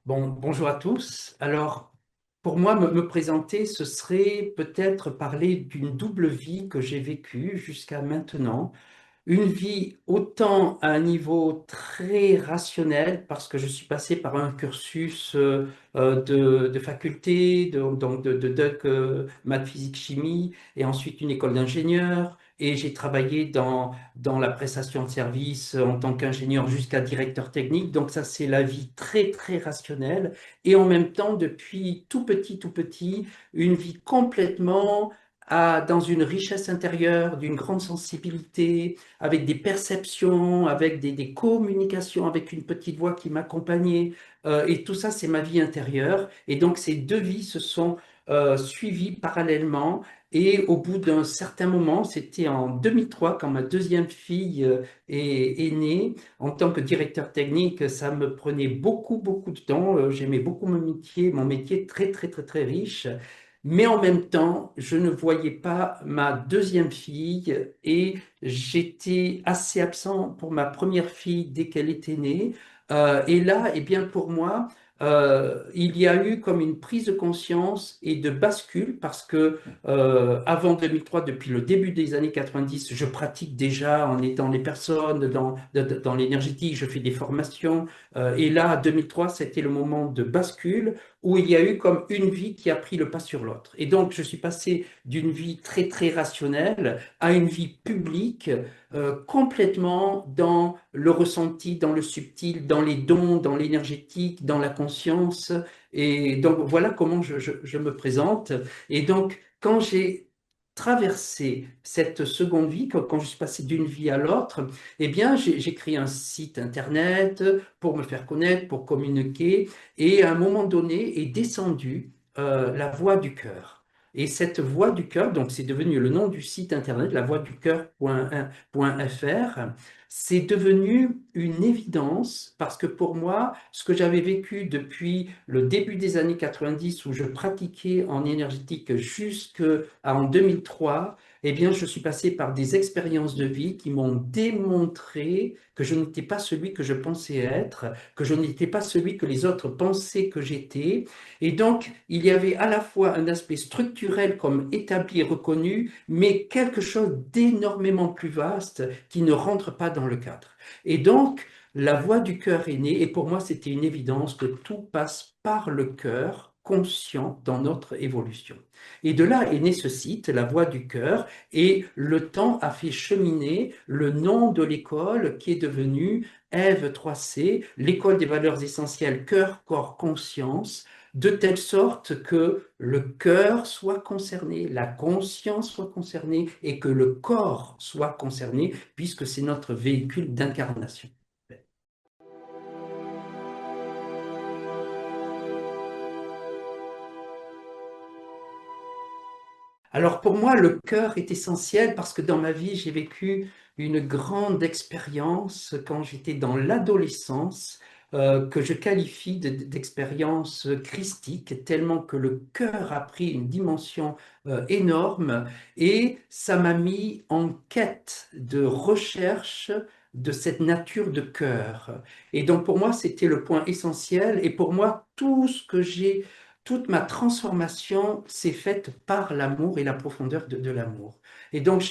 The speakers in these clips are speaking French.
Bon, bonjour à tous. Alors, pour moi, me présenter, ce serait peut-être parler d'une double vie que j'ai vécue jusqu'à maintenant. Une vie autant à un niveau très rationnel, parce que je suis passé par un cursus de faculté, donc de doc maths, physique, chimie, et ensuite une école d'ingénieur. Et j'ai travaillé dans la prestation de services en tant qu'ingénieur jusqu'à directeur technique. Donc ça, c'est la vie très, très rationnelle. Et en même temps, depuis tout petit, une vie complètement dans une richesse intérieure, d'une grande sensibilité, avec des perceptions, avec des communications, avec une petite voix qui m'accompagnait. Et tout ça, c'est ma vie intérieure. Et donc, ces deux vies se sont suivies parallèlement. Et au bout d'un certain moment, c'était en 2003, quand ma deuxième fille est née, en tant que directeur technique, ça me prenait beaucoup de temps. J'aimais beaucoup mon métier très, très, très, très riche. Mais en même temps, je ne voyais pas ma deuxième fille et j'étais assez absent pour ma première fille dès qu'elle était née. Et là, eh bien, pour moi, il y a eu comme une prise de conscience et de bascule parce que avant 2003, depuis le début des années 90, je pratique déjà en aidant les personnes dans l'énergétique, je fais des formations. Et là, 2003, c'était le moment de bascule où il y a eu comme une vie qui a pris le pas sur l'autre. Et donc, je suis passé d'une vie très, très rationnelle à une vie publique, complètement dans le ressenti, dans le subtil, dans les dons, dans l'énergétique, dans la conscience. Et donc, voilà comment je me présente. Et donc, quand j'ai traversé cette seconde vie, quand je suis passé d'une vie à l'autre, eh bien, j'ai créé un site internet pour me faire connaître, pour communiquer. Et à un moment donné est descendue la voix du cœur. Et cette voix du cœur, donc c'est devenu le nom du site internet, la voix du cœur.fr, c'est devenu une évidence parce que pour moi, ce que j'avais vécu depuis le début des années 90 où je pratiquais en énergétique jusqu'en 2003, eh bien, je suis passé par des expériences de vie qui m'ont démontré que je n'étais pas celui que je pensais être, que je n'étais pas celui que les autres pensaient que j'étais. Et donc, il y avait à la fois un aspect structurel comme établi et reconnu, mais quelque chose d'énormément plus vaste qui ne rentre pas dans le cadre. Et donc, la voix du cœur est née, et pour moi, c'était une évidence que tout passe par le cœur conscient dans notre évolution. Et de là est né ce site, La Voix du Cœur, et le temps a fait cheminer le nom de l'école qui est devenue Ève 3C, l'école des valeurs essentielles cœur, corps, conscience, de telle sorte que le cœur soit concerné, la conscience soit concernée et que le corps soit concerné, puisque c'est notre véhicule d'incarnation. Alors pour moi, le cœur est essentiel parce que dans ma vie, j'ai vécu une grande expérience quand j'étais dans l'adolescence, que je qualifie d'expérience christique, tellement que le cœur a pris une dimension énorme et ça m'a mis en quête de recherche de cette nature de cœur. Et donc pour moi, c'était le point essentiel et pour moi, toute ma transformation s'est faite par l'amour et la profondeur de l'amour. Et donc,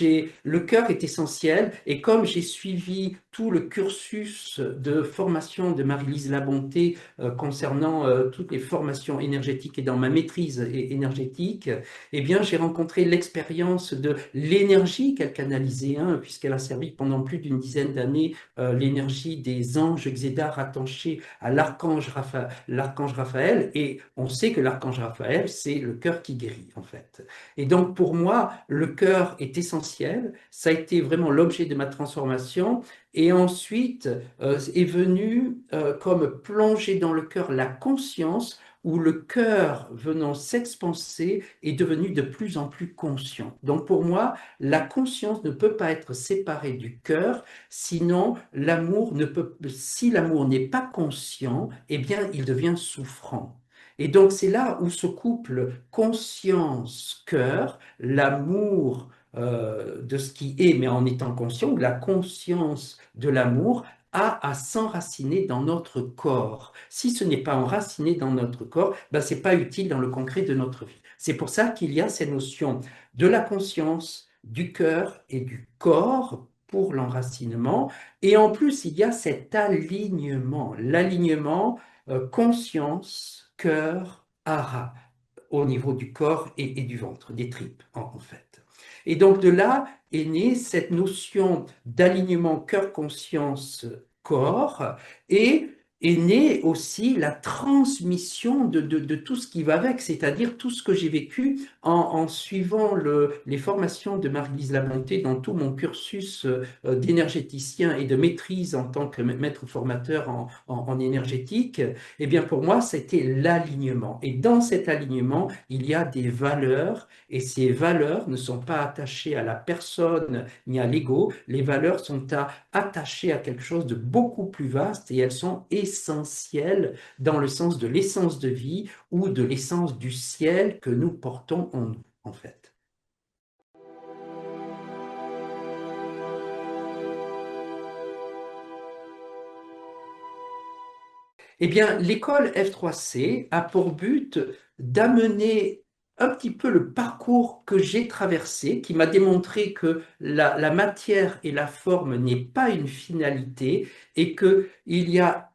le cœur est essentiel. Et comme j'ai suivi tout le cursus de formation de Marie-Lise Labonté concernant toutes les formations énergétiques et dans ma maîtrise énergétique, eh bien, j'ai rencontré l'expérience de l'énergie qu'elle canalisait, hein, puisqu'elle a servi pendant plus d'une dizaine d'années l'énergie des anges Xéda rattachés à l'archange Raphaël. Et on sait que l'archange Raphaël, c'est le cœur qui guérit, en fait. Et donc, pour moi, le cœur est essentiel. Ça a été vraiment l'objet de ma transformation. Et ensuite est venu comme plonger dans le cœur la conscience où le cœur venant s'expanser est devenu de plus en plus conscient. Donc pour moi, la conscience ne peut pas être séparée du cœur, sinon si l'amour n'est pas conscient, eh bien il devient souffrant. Et donc c'est là où ce couple conscience-cœur, l'amour de ce qui est, mais en étant conscient, la conscience de l'amour a à s'enraciner dans notre corps. Si ce n'est pas enraciné dans notre corps, ben, ce n'est pas utile dans le concret de notre vie. C'est pour ça qu'il y a ces notions de la conscience, du cœur et du corps pour l'enracinement. Et en plus, il y a cet alignement, l'alignement conscience, cœur, hara, au niveau du corps et du ventre, des tripes en fait. Et donc de là est née cette notion d'alignement cœur-conscience-corps et est née aussi la transmission de tout ce qui va avec, c'est-à-dire tout ce que j'ai vécu en suivant les formations de Marie-Lise Labonté dans tout mon cursus d'énergéticien et de maîtrise en tant que maître formateur en énergétique. Eh bien, pour moi, c'était l'alignement. Et dans cet alignement, il y a des valeurs, et ces valeurs ne sont pas attachées à la personne ni à l'ego. Les valeurs sont attachées à quelque chose de beaucoup plus vaste et elles sont essentielles dans le sens de l'essence de vie ou de l'essence du ciel que nous portons en nous, en fait. Eh bien, l'école F3C a pour but d'amener un petit peu le parcours que j'ai traversé, qui m'a démontré que la matière et la forme n'est pas une finalité et qu'il y a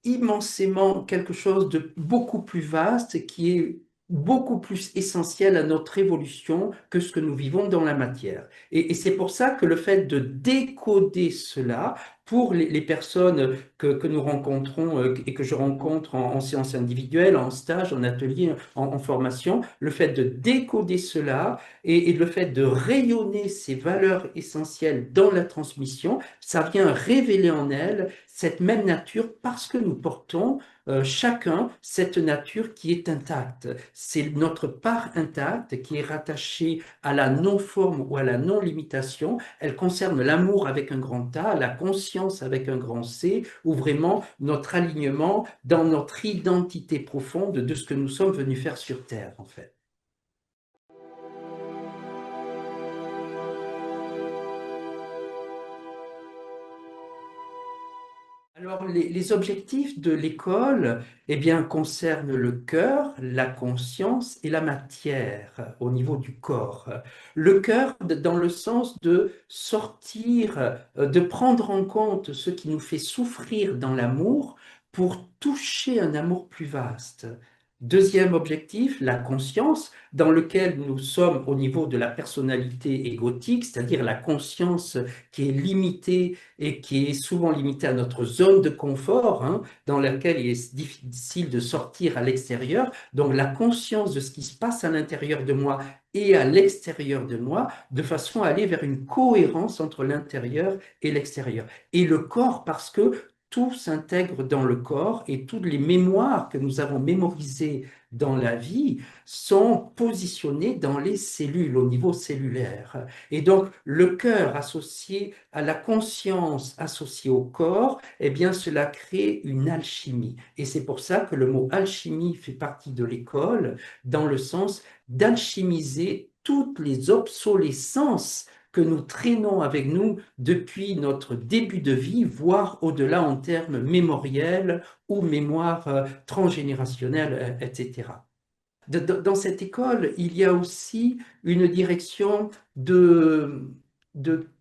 immensément quelque chose de beaucoup plus vaste qui est beaucoup plus essentiel à notre évolution que ce que nous vivons dans la matière. Et c'est pour ça que le fait de décoder cela, pour les personnes que nous rencontrons et que je rencontre en séance individuelle, en stage, en atelier, en formation, le fait de décoder cela et le fait de rayonner ces valeurs essentielles dans la transmission, ça vient révéler en elles cette même nature parce que nous portons chacun cette nature qui est intacte. C'est notre part intacte qui est rattachée à la non-forme ou à la non-limitation. Elle concerne l'amour avec un grand A, la conscience avec un grand C, ou vraiment notre alignement dans notre identité profonde de ce que nous sommes venus faire sur Terre, en fait. Alors, les objectifs de l'école, eh bien, concernent le cœur, la conscience et la matière au niveau du corps. Le cœur, dans le sens de sortir, de prendre en compte ce qui nous fait souffrir dans l'amour pour toucher un amour plus vaste. Deuxième objectif, la conscience, dans lequel nous sommes au niveau de la personnalité égotique, c'est-à-dire la conscience qui est limitée et qui est souvent limitée à notre zone de confort, hein, dans laquelle il est difficile de sortir à l'extérieur. Donc la conscience de ce qui se passe à l'intérieur de moi et à l'extérieur de moi, de façon à aller vers une cohérence entre l'intérieur et l'extérieur. Et le corps, parce que tout s'intègre dans le corps et toutes les mémoires que nous avons mémorisées dans la vie sont positionnées dans les cellules, au niveau cellulaire. Et donc, le cœur associé à la conscience associée au corps, eh bien, cela crée une alchimie. Et c'est pour ça que le mot alchimie fait partie de l'école, dans le sens d'alchimiser toutes les obsolescences que nous traînons avec nous depuis notre début de vie, voire au-delà en termes mémoriels ou mémoire transgénérationnelle, etc. Dans cette école, il y a aussi une direction de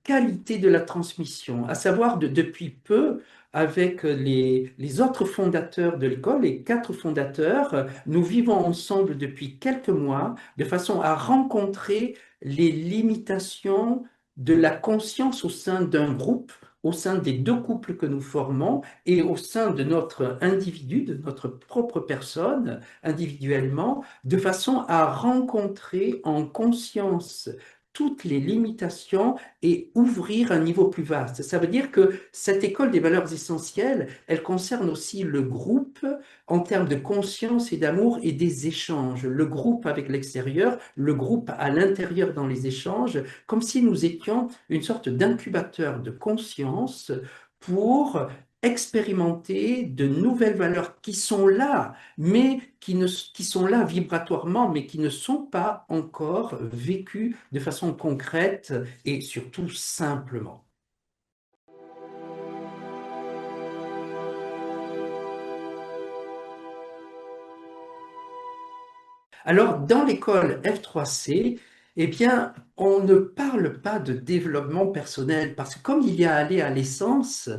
qualité de la transmission, à savoir depuis peu, avec les autres fondateurs de l'école, les quatre fondateurs, nous vivons ensemble depuis quelques mois de façon à rencontrer les limitations de la conscience au sein d'un groupe, au sein des deux couples que nous formons et au sein de notre individu, de notre propre personne individuellement, de façon à rencontrer en conscience toutes les limitations et ouvrir un niveau plus vaste. Ça veut dire que cette école des valeurs essentielles, elle concerne aussi le groupe en termes de conscience et d'amour et des échanges. Le groupe avec l'extérieur, le groupe à l'intérieur dans les échanges, comme si nous étions une sorte d'incubateur de conscience pour expérimenter de nouvelles valeurs qui sont là, mais qui sont là vibratoirement, mais qui ne sont pas encore vécues de façon concrète et surtout simplement. Alors, dans l'école F3C, eh bien, on ne parle pas de développement personnel parce que comme il y a allé à l'essence,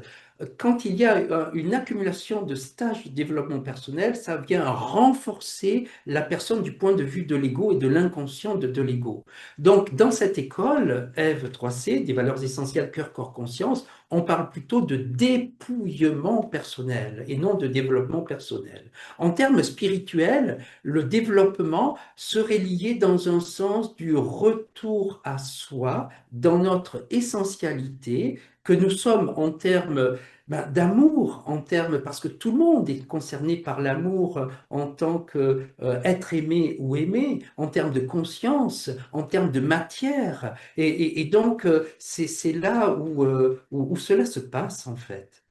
quand il y a une accumulation de stages de développement personnel, ça vient renforcer la personne du point de vue de l'ego et de l'inconscient de l'ego. Donc, dans cette école, Eve 3C, des valeurs essentielles cœur, corps, conscience, on parle plutôt de dépouillement personnel et non de développement personnel. En termes spirituels, le développement serait lié dans un sens du retour à soi, dans notre essentialité, que nous sommes en termes d'amour, en termes, parce que tout le monde est concerné par l'amour en tant qu'être aimé ou aimé, en termes de conscience, en termes de matière. Et donc, c'est là où cela se passe, en fait.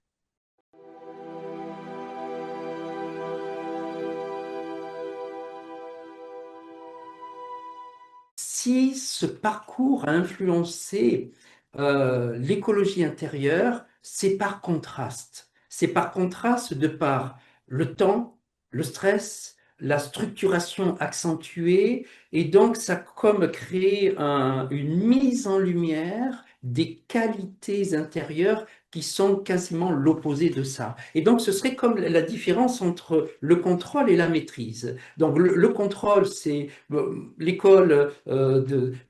Si ce parcours a influencé l'écologie intérieure, c'est par contraste. C'est par contraste de par le temps, le stress, la structuration accentuée, et donc ça a comme créé une mise en lumière des qualités intérieures qui sont quasiment l'opposé de ça. Et donc ce serait comme la différence entre le contrôle et la maîtrise. Donc le contrôle, c'est l'école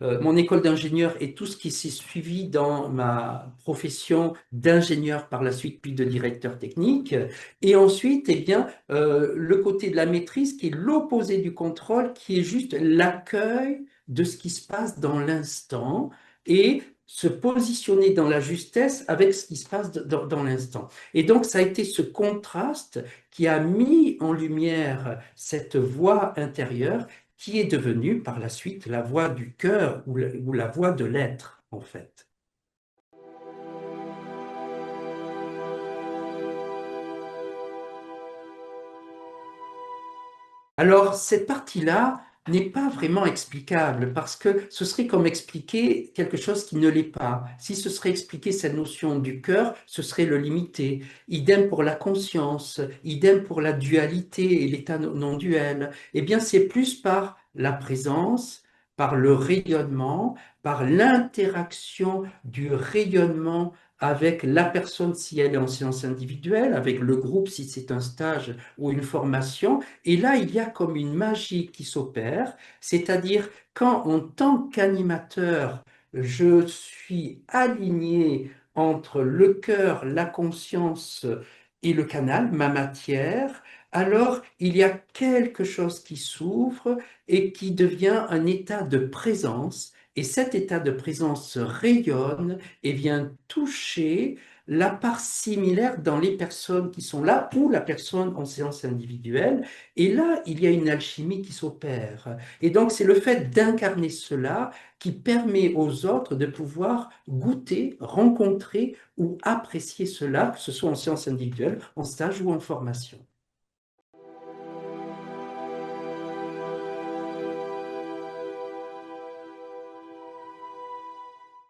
mon école d'ingénieur et tout ce qui s'est suivi dans ma profession d'ingénieur par la suite, puis de directeur technique. Et ensuite, eh bien, le côté de la maîtrise qui est l'opposé du contrôle, qui est juste l'accueil de ce qui se passe dans l'instant et se positionner dans la justesse avec ce qui se passe dans l'instant. Et donc, ça a été ce contraste qui a mis en lumière cette voix intérieure qui est devenue par la suite la voix du cœur ou la voix de l'être, en fait. Alors, cette partie-là n'est pas vraiment explicable parce que ce serait comme expliquer quelque chose qui ne l'est pas. Si ce serait expliquer cette notion du cœur, ce serait le limiter. Idem pour la conscience, idem pour la dualité et l'état non duel. Eh bien, c'est plus par la présence, par le rayonnement, par l'interaction du rayonnement avec la personne si elle est en séance individuelle, avec le groupe si c'est un stage ou une formation, et là, il y a comme une magie qui s'opère, c'est-à-dire quand en tant qu'animateur, je suis aligné entre le cœur, la conscience et le canal, ma matière, alors il y a quelque chose qui s'ouvre et qui devient un état de présence. Et cet état de présence rayonne et vient toucher la part similaire dans les personnes qui sont là ou la personne en séance individuelle. Et là, il y a une alchimie qui s'opère. Et donc, c'est le fait d'incarner cela qui permet aux autres de pouvoir goûter, rencontrer ou apprécier cela, que ce soit en séance individuelle, en stage ou en formation.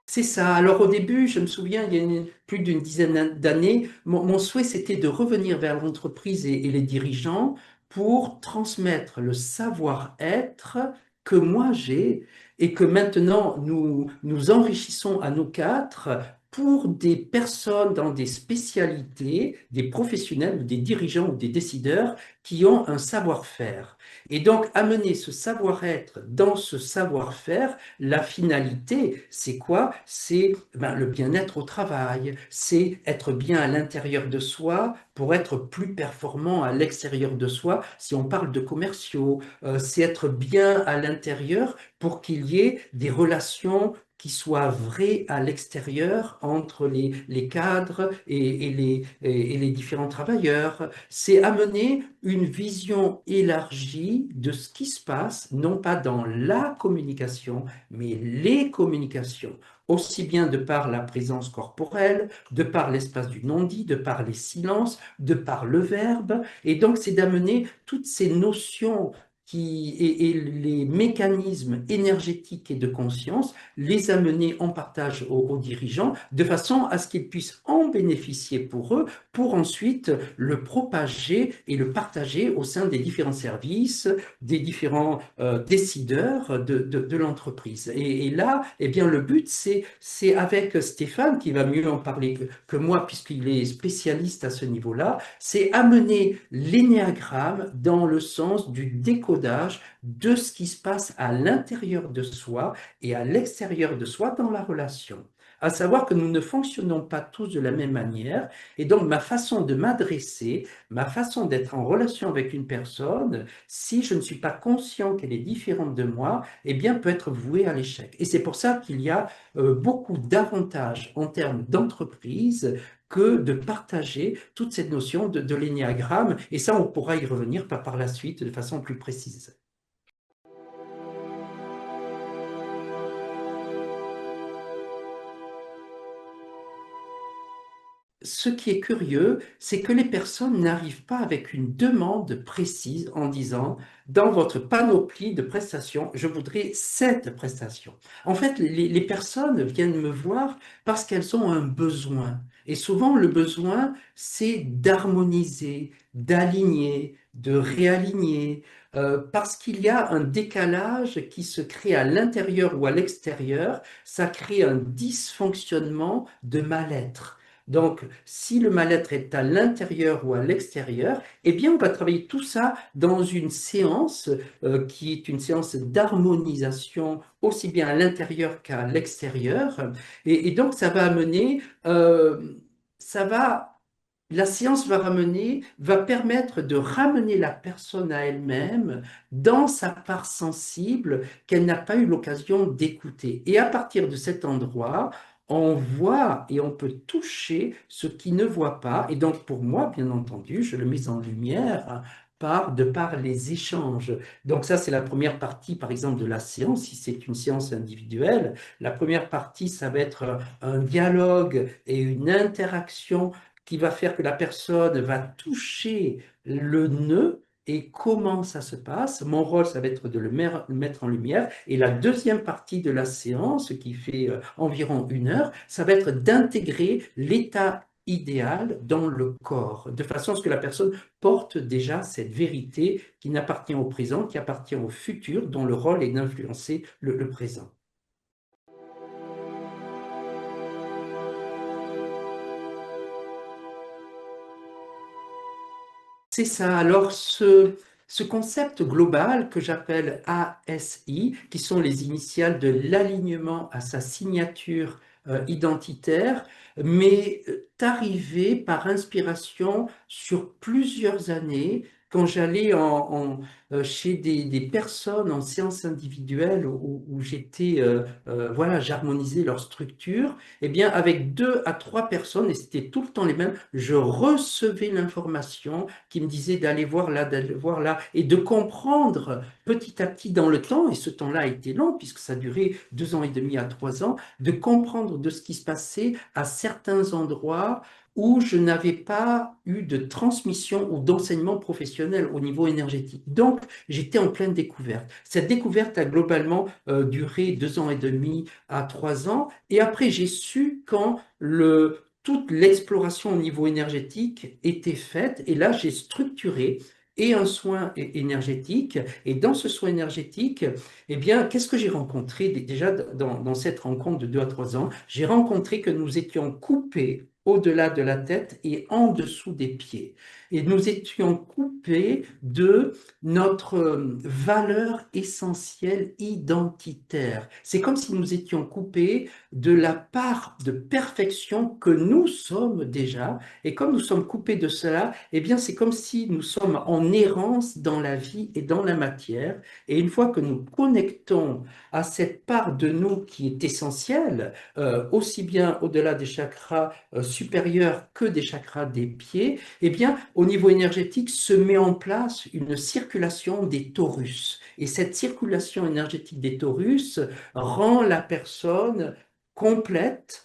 C'est ça. Alors au début, je me souviens, il y a plus d'une dizaine d'années, mon souhait, c'était de revenir vers l'entreprise et les dirigeants pour transmettre le savoir-être que moi j'ai et que maintenant nous enrichissons à nous quatre pour des personnes dans des spécialités, des professionnels ou des dirigeants ou des décideurs qui ont un savoir-faire. Et donc amener ce savoir-être dans ce savoir-faire, la finalité, c'est quoi? C'est le bien-être au travail, c'est être bien à l'intérieur de soi pour être plus performant à l'extérieur de soi. Si on parle de commerciaux, c'est être bien à l'intérieur pour qu'il y ait des relations qui soient vraies à l'extérieur entre les cadres et les différents travailleurs. C'est amener une vision élargie de ce qui se passe, non pas dans la communication, mais les communications, aussi bien de par la présence corporelle, de par l'espace du non-dit, de par les silences, de par le verbe. Et donc, c'est d'amener toutes ces notions et les mécanismes énergétiques et de conscience, les amener en partage aux dirigeants, de façon à ce qu'ils puissent en bénéficier pour eux, pour ensuite le propager et le partager au sein des différents services, des différents décideurs de l'entreprise. Et là, eh bien, le but, c'est avec Stéphane, qui va mieux en parler que moi, puisqu'il est spécialiste à ce niveau-là, c'est amener l'énéagramme dans le sens du décodage de ce qui se passe à l'intérieur de soi et à l'extérieur de soi dans la relation. À savoir que nous ne fonctionnons pas tous de la même manière, et donc ma façon de m'adresser, ma façon d'être en relation avec une personne, si je ne suis pas conscient qu'elle est différente de moi, eh bien peut être vouée à l'échec. Et c'est pour ça qu'il y a beaucoup d'avantages en termes d'entreprise que de partager toute cette notion de l'énéagramme. Et ça, on pourra y revenir par la suite de façon plus précise. Ce qui est curieux, c'est que les personnes n'arrivent pas avec une demande précise en disant, dans votre panoplie de prestations, je voudrais cette prestation. En fait, les personnes viennent me voir parce qu'elles ont un besoin. Et souvent, le besoin, c'est d'harmoniser, d'aligner, de réaligner, parce qu'il y a un décalage qui se crée à l'intérieur ou à l'extérieur. Ça crée un dysfonctionnement de mal-être. Donc, si le mal-être est à l'intérieur ou à l'extérieur, eh bien, on va travailler tout ça dans une séance qui est une séance d'harmonisation aussi bien à l'intérieur qu'à l'extérieur. Et donc, ça va amener, ça va, la séance va ramener, va permettre de ramener la personne à elle-même dans sa part sensible qu'elle n'a pas eu l'occasion d'écouter. Et à partir de cet endroit, on voit et on peut toucher ce qui ne voit pas. Et donc, pour moi, bien entendu, je le mets en lumière de par les échanges. Donc ça, c'est la première partie, par exemple, de la séance, si c'est une séance individuelle. La première partie, ça va être un dialogue et une interaction qui va faire que la personne va toucher le nœud. Et comment ça se passe? Mon rôle, ça va être de le mettre en lumière. Et la deuxième partie de la séance, qui fait environ 1 heure, ça va être d'intégrer l'état idéal dans le corps, de façon à ce que la personne porte déjà cette vérité qui n'appartient au présent, qui appartient au futur, dont le rôle est d'influencer le présent. C'est ça. Alors, ce concept global que j'appelle ASI, qui sont les initiales de l'alignement à sa signature identitaire, m'est arrivé par inspiration sur plusieurs années quand j'allais chez des personnes en séance individuelle où j'étais, voilà, j'harmonisais leur structure. Eh bien, avec 2 à 3 personnes, et c'était tout le temps les mêmes, je recevais l'information qui me disait d'aller voir là, et de comprendre petit à petit dans le temps, et ce temps-là a été long, puisque ça a duré 2 ans et demi à 3 ans, de comprendre de ce qui se passait à certains endroits où je n'avais pas eu de transmission ou d'enseignement professionnel au niveau énergétique. Donc, j'étais en pleine découverte. Cette découverte a globalement duré 2 ans et demi à 3 ans. Et après, j'ai su quand toute l'exploration au niveau énergétique était faite. Et là, j'ai structuré et un soin énergétique. Et dans ce soin énergétique, eh bien, qu'est-ce que j'ai rencontré déjà dans cette rencontre de 2 à 3 ans? J'ai rencontré que nous étions coupés au-delà de la tête et en dessous des pieds. Et nous étions coupés de notre valeur essentielle identitaire. C'est comme si nous étions coupés de la part de perfection que nous sommes déjà. Et comme nous sommes coupés de cela, eh bien, c'est comme si nous sommes en errance dans la vie et dans la matière. Et une fois que nous connectons à cette part de nous qui est essentielle, aussi bien au-delà des chakras supérieurs que des chakras des pieds, eh bien, au niveau énergétique, se met en place une circulation des torus. Et cette circulation énergétique des torus rend la personne complète,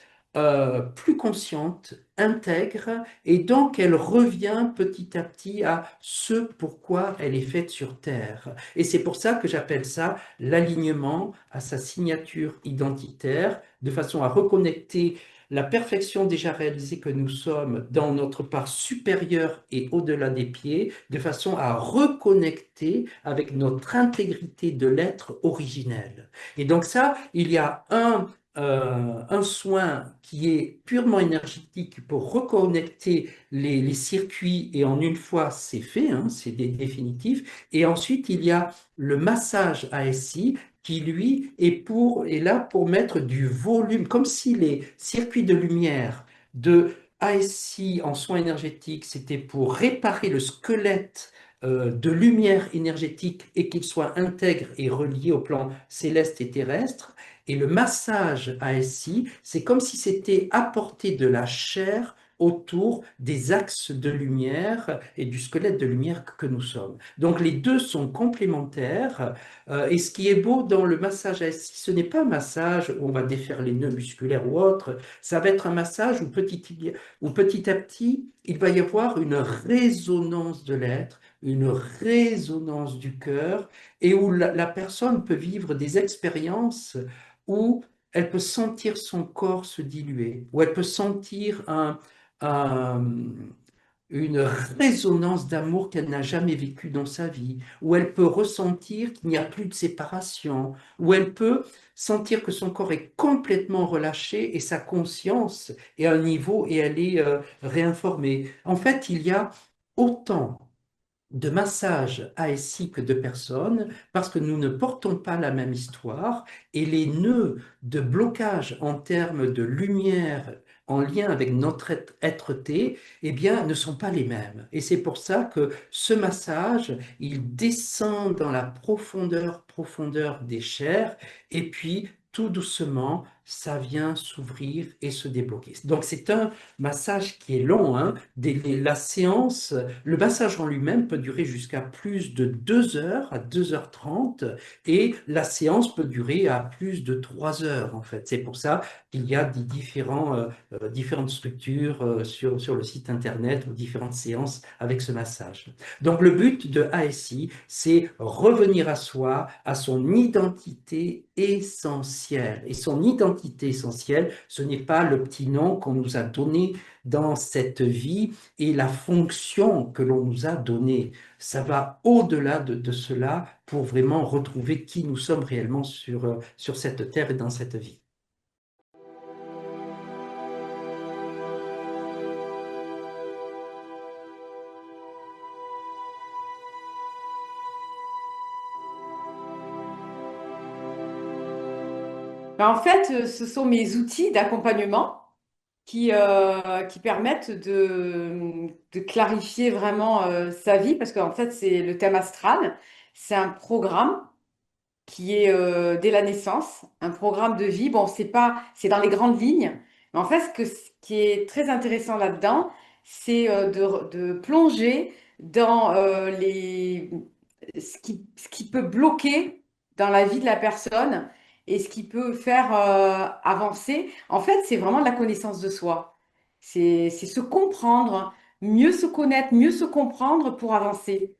plus consciente, intègre, et donc elle revient petit à petit à ce pourquoi elle est faite sur Terre. Et c'est pour ça que j'appelle ça l'alignement à sa signature identitaire, de façon à reconnecter la perfection déjà réalisée que nous sommes dans notre part supérieure et au-delà des pieds, de façon à reconnecter avec notre intégrité de l'être originel. Et donc ça, il y a un soin qui est purement énergétique pour reconnecter les circuits et en une fois c'est fait, hein, c'est définitif. Et ensuite il y a le massage ASI qui lui est là pour mettre du volume, comme si les circuits de lumière de ASI en soins énergétiques c'était pour réparer le squelette de lumière énergétique et qu'il soit intègre et relié au plan céleste et terrestre. Et le massage ASI, c'est comme si c'était apporter de la chair autour des axes de lumière et du squelette de lumière que nous sommes. Donc les deux sont complémentaires. Et ce qui est beau dans le massage ASI, ce n'est pas un massage où on va défaire les nœuds musculaires ou autre. Ça va être un massage où petit à petit, il va y avoir une résonance de l'être, une résonance du cœur, et où la personne peut vivre des expériences où elle peut sentir son corps se diluer, où elle peut sentir un- une résonance d'amour qu'elle n'a jamais vécue dans sa vie, où elle peut ressentir qu'il n'y a plus de séparation, où elle peut sentir que son corps est complètement relâché et sa conscience est à un niveau et elle est réinformée. En fait, il y a autant de massages ASI que de personnes parce que nous ne portons pas la même histoire et les nœuds de blocage en termes de lumière en lien avec notre être-té, eh bien, ne sont pas les mêmes. Et c'est pour ça que ce massage, il descend dans la profondeur des chairs et puis tout doucement, ça vient s'ouvrir et se débloquer. Donc c'est un massage qui est long, hein. La séance le massage en lui-même peut durer jusqu'à plus de 2 heures, à 2h30, et la séance peut durer à plus de 3 heures, en fait. C'est pour ça qu'il y a différentes structures sur le site internet ou différentes séances avec ce massage. Donc, le but de ASI, c'est revenir à soi, à son identité essentielle. Et son identité essentielle, ce n'est pas le petit nom qu'on nous a donné dans cette vie et la fonction que l'on nous a donnée. Ça va au-delà de cela pour vraiment retrouver qui nous sommes réellement sur cette terre et dans cette vie. Ben, en fait, ce sont mes outils d'accompagnement qui permettent de clarifier vraiment sa vie, parce qu'en fait, c'est le thème astral. C'est un programme qui est dès la naissance, un programme de vie. Bon, c'est dans les grandes lignes. Mais en fait, ce qui est très intéressant là-dedans, c'est de plonger dans ce qui peut bloquer dans la vie de la personne et ce qui peut faire avancer. En fait, c'est vraiment de la connaissance de soi. C'est se comprendre, mieux se connaître, mieux se comprendre pour avancer.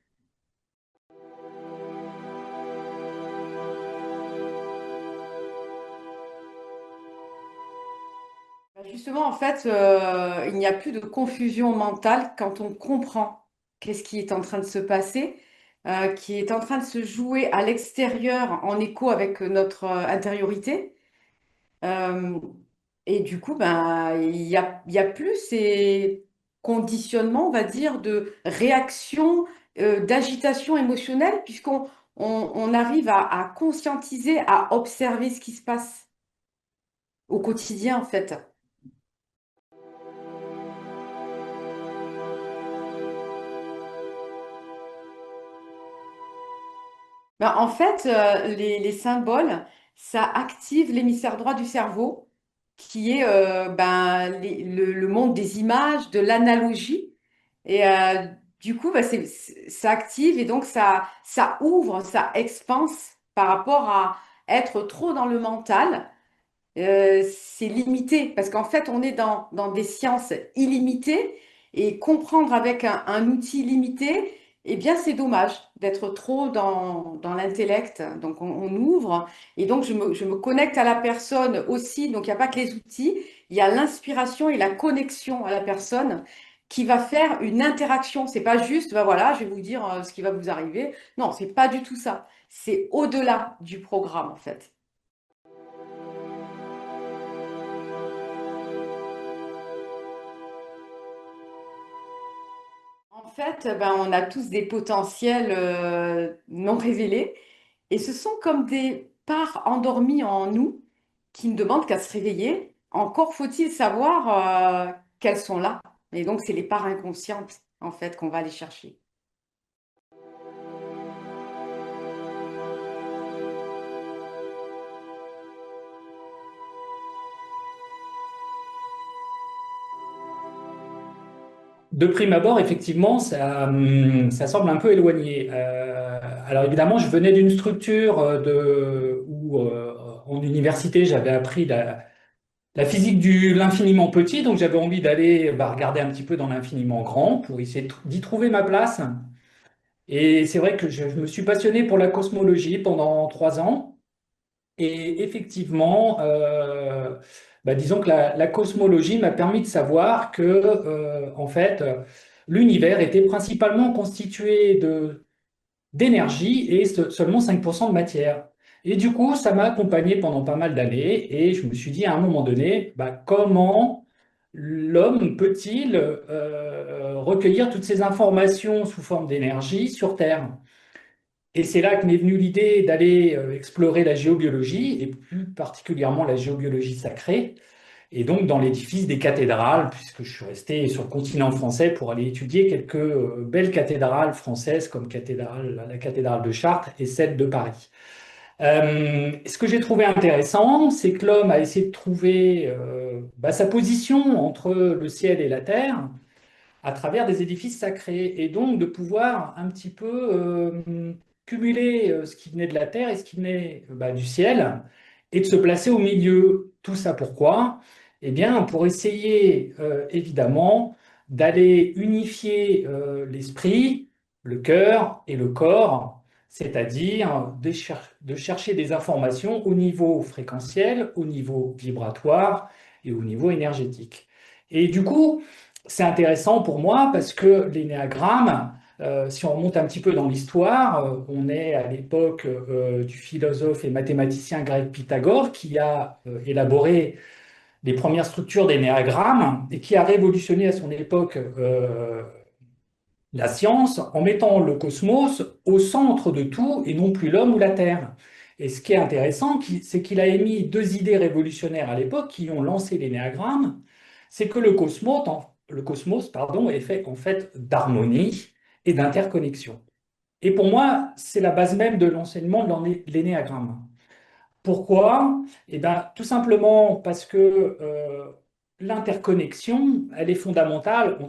Justement, en fait, il n'y a plus de confusion mentale quand on comprend qu'est-ce qui est en train de se passer, qui est en train de se jouer à l'extérieur en écho avec notre intériorité. Euh, et du coup, ben, il y a plus ces conditionnements, on va dire, de réaction, d'agitation émotionnelle, on arrive à conscientiser, à observer ce qui se passe au quotidien, en fait. Ben, en fait, les symboles, ça active l'hémisphère droit du cerveau, qui est ben, le monde des images, de l'analogie. Et du coup, ben, ça active et donc ça ouvre, ça expanse par rapport à être trop dans le mental. c'est limité parce qu'en fait, on est dans des sciences illimitées et comprendre avec un outil limité, eh bien, c'est dommage d'être trop dans l'intellect. Donc, on ouvre et donc je me connecte à la personne aussi. Donc, il n'y a pas que les outils, il y a l'inspiration et la connexion à la personne qui va faire une interaction. C'est pas juste, ben voilà, je vais vous dire ce qui va vous arriver. Non, c'est pas du tout ça. C'est au-delà du programme, en fait. En fait, ben, on a tous des potentiels non révélés et ce sont comme des parts endormies en nous qui ne demandent qu'à se réveiller. Encore faut-il savoir qu'elles sont là. Et donc, c'est les parts inconscientes, en fait, qu'on va aller chercher. De prime abord, effectivement, ça semble un peu éloigné. Alors évidemment, je venais d'une structure où en université, j'avais appris la physique de l'infiniment petit, donc j'avais envie d'aller regarder un petit peu dans l'infiniment grand pour essayer d'y trouver ma place. Et c'est vrai que je me suis passionné pour la cosmologie pendant 3 ans. Et effectivement, disons que la cosmologie m'a permis de savoir que, en fait, l'univers était principalement constitué d'énergie et seulement 5% de matière. Et du coup, ça m'a accompagné pendant pas mal d'années et je me suis dit à un moment donné, comment l'homme peut-il recueillir toutes ces informations sous forme d'énergie sur Terre? Et c'est là que m'est venue l'idée d'aller explorer la géobiologie, et plus particulièrement la géobiologie sacrée, et donc dans l'édifice des cathédrales, puisque je suis resté sur le continent français pour aller étudier quelques belles cathédrales françaises, comme la cathédrale de Chartres et celle de Paris. Ce que j'ai trouvé intéressant, c'est que l'homme a essayé de trouver sa position entre le ciel et la terre, à travers des édifices sacrés, et donc de pouvoir un petit peu cumuler ce qui venait de la terre et ce qui venait du ciel, et de se placer au milieu. Tout ça pourquoi? Eh bien, pour essayer évidemment d'aller unifier l'esprit, le cœur et le corps, c'est-à-dire de chercher des informations au niveau fréquentiel, au niveau vibratoire et au niveau énergétique. Et du coup, c'est intéressant pour moi parce que l'énéagramme, si on remonte un petit peu dans l'histoire, on est à l'époque du philosophe et mathématicien grec Pythagore qui a élaboré les premières structures d'énéagramme et qui a révolutionné à son époque la science en mettant le cosmos au centre de tout et non plus l'homme ou la Terre. Et ce qui est intéressant, c'est qu'il a émis deux idées révolutionnaires à l'époque qui ont lancé l'énéagramme. C'est que le cosmos, pardon, est fait en fait d'harmonie et d'interconnexion. Et pour moi, c'est la base même de l'enseignement de l'énéagramme. Pourquoi? Eh bien, tout simplement parce que l'interconnexion, elle est fondamentale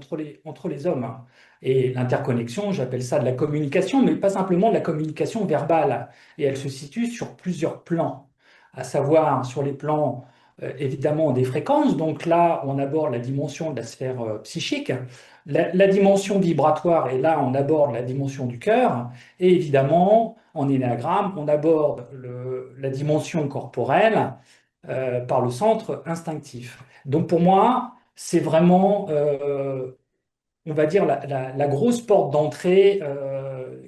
entre les hommes. Et l'interconnexion, j'appelle ça de la communication, mais pas simplement de la communication verbale. Et elle se situe sur plusieurs plans, à savoir sur les plans évidemment des fréquences. Donc là, on aborde la dimension de la sphère psychique, la dimension vibratoire, et là, on aborde la dimension du cœur. Et évidemment, en énéagramme, on aborde la dimension corporelle par le centre instinctif. Donc pour moi, c'est vraiment, on va dire, la grosse porte d'entrée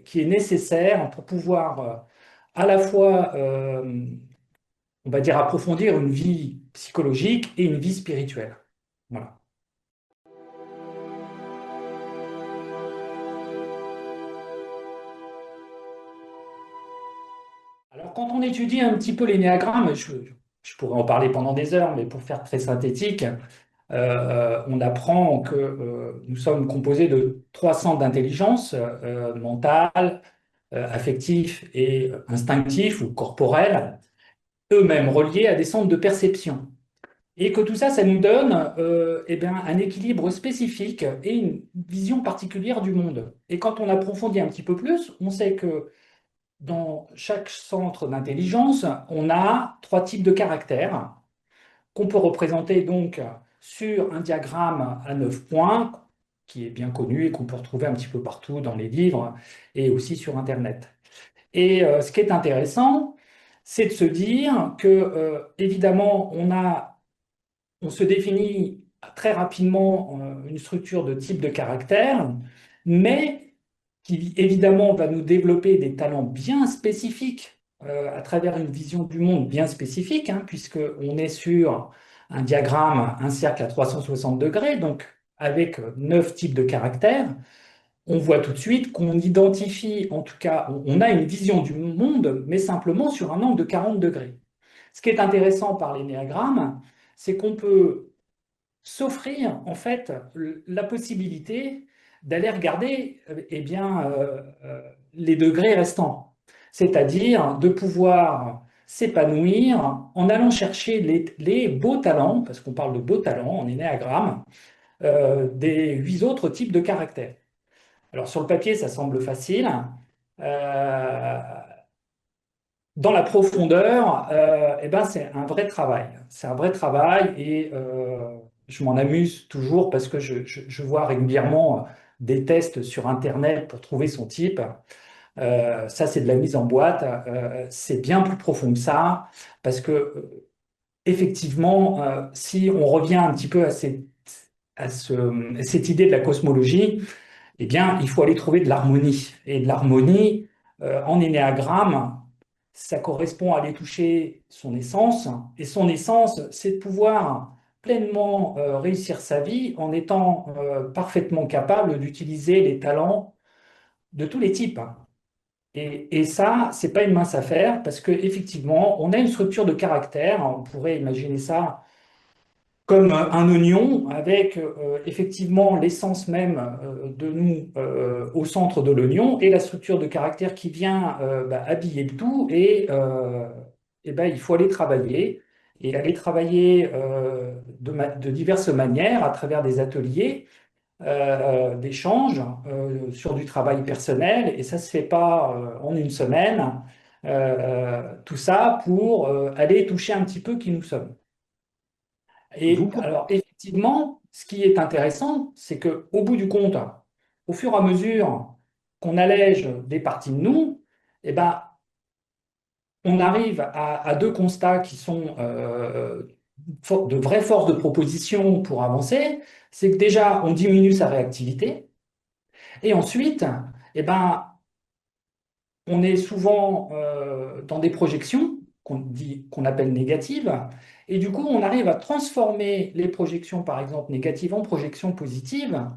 qui est nécessaire pour pouvoir à la fois, on va dire, approfondir une vie psychologique et une vie spirituelle. Voilà. Alors, quand on étudie un petit peu l'énéagramme, je pourrais en parler pendant des heures, mais pour faire très synthétique, on apprend que nous sommes composés de trois centres d'intelligence, mental, affectif et instinctif ou corporel, eux-mêmes reliés à des centres de perception. Et que tout ça, ça nous donne un équilibre spécifique et une vision particulière du monde. Et quand on approfondit un petit peu plus, on sait que dans chaque centre d'intelligence, on a trois types de caractères. qu'on peut représenter donc sur un diagramme à 9 points, qui est bien connu et qu'on peut retrouver un petit peu partout dans les livres et aussi sur Internet. Et ce qui est intéressant, c'est de se dire que, évidemment, on se définit très rapidement une structure de type de caractère, mais qui évidemment va nous développer des talents bien spécifiques à travers une vision du monde bien spécifique, hein, puisqu'on est sur un diagramme, un cercle à 360 degrés, donc avec 9 types de caractères. On voit tout de suite qu'on identifie, en tout cas, on a une vision du monde, mais simplement sur un angle de 40 degrés. Ce qui est intéressant par l'énéagramme, c'est qu'on peut s'offrir en fait la possibilité d'aller regarder eh bien, les degrés restants, c'est-à-dire de pouvoir s'épanouir en allant chercher les beaux talents, parce qu'on parle de beaux talents en énéagramme, des 8 autres types de caractères. Alors sur le papier, ça semble facile. Euh, Dans la profondeur, eh ben, c'est un vrai travail. C'est un vrai travail et je m'en amuse toujours parce que je vois régulièrement des tests sur Internet pour trouver son type. Ça, c'est de la mise en boîte. C'est bien plus profond que ça parce que, effectivement, si on revient un petit peu à cette idée de la cosmologie, eh bien, il faut aller trouver de l'harmonie. Et de l'harmonie, en énéagramme, ça correspond à aller toucher son essence. Et son essence, c'est de pouvoir pleinement réussir sa vie en étant parfaitement capable d'utiliser les talents de tous les types. Et ça, c'est pas une mince affaire parce qu'effectivement, on a une structure de caractère. On pourrait imaginer ça comme un oignon avec effectivement l'essence même de nous au centre de l'oignon et la structure de caractère qui vient habiller le tout et ben, il faut aller travailler et aller travailler de diverses manières à travers des ateliers d'échange sur du travail personnel et ça se fait pas en une semaine. Tout ça pour aller toucher un petit peu qui nous sommes. Vous, Et alors, effectivement, ce qui est intéressant, c'est que au bout du compte, au fur et à mesure qu'on allège des parties de nous, eh ben, on arrive à 2 constats qui sont de vraies forces de proposition pour avancer. C'est que déjà, on diminue sa réactivité. Et ensuite, eh ben, on est souvent dans des projections qu'on appelle négatives, et du coup, on arrive à transformer les projections, par exemple, négatives en projections positives,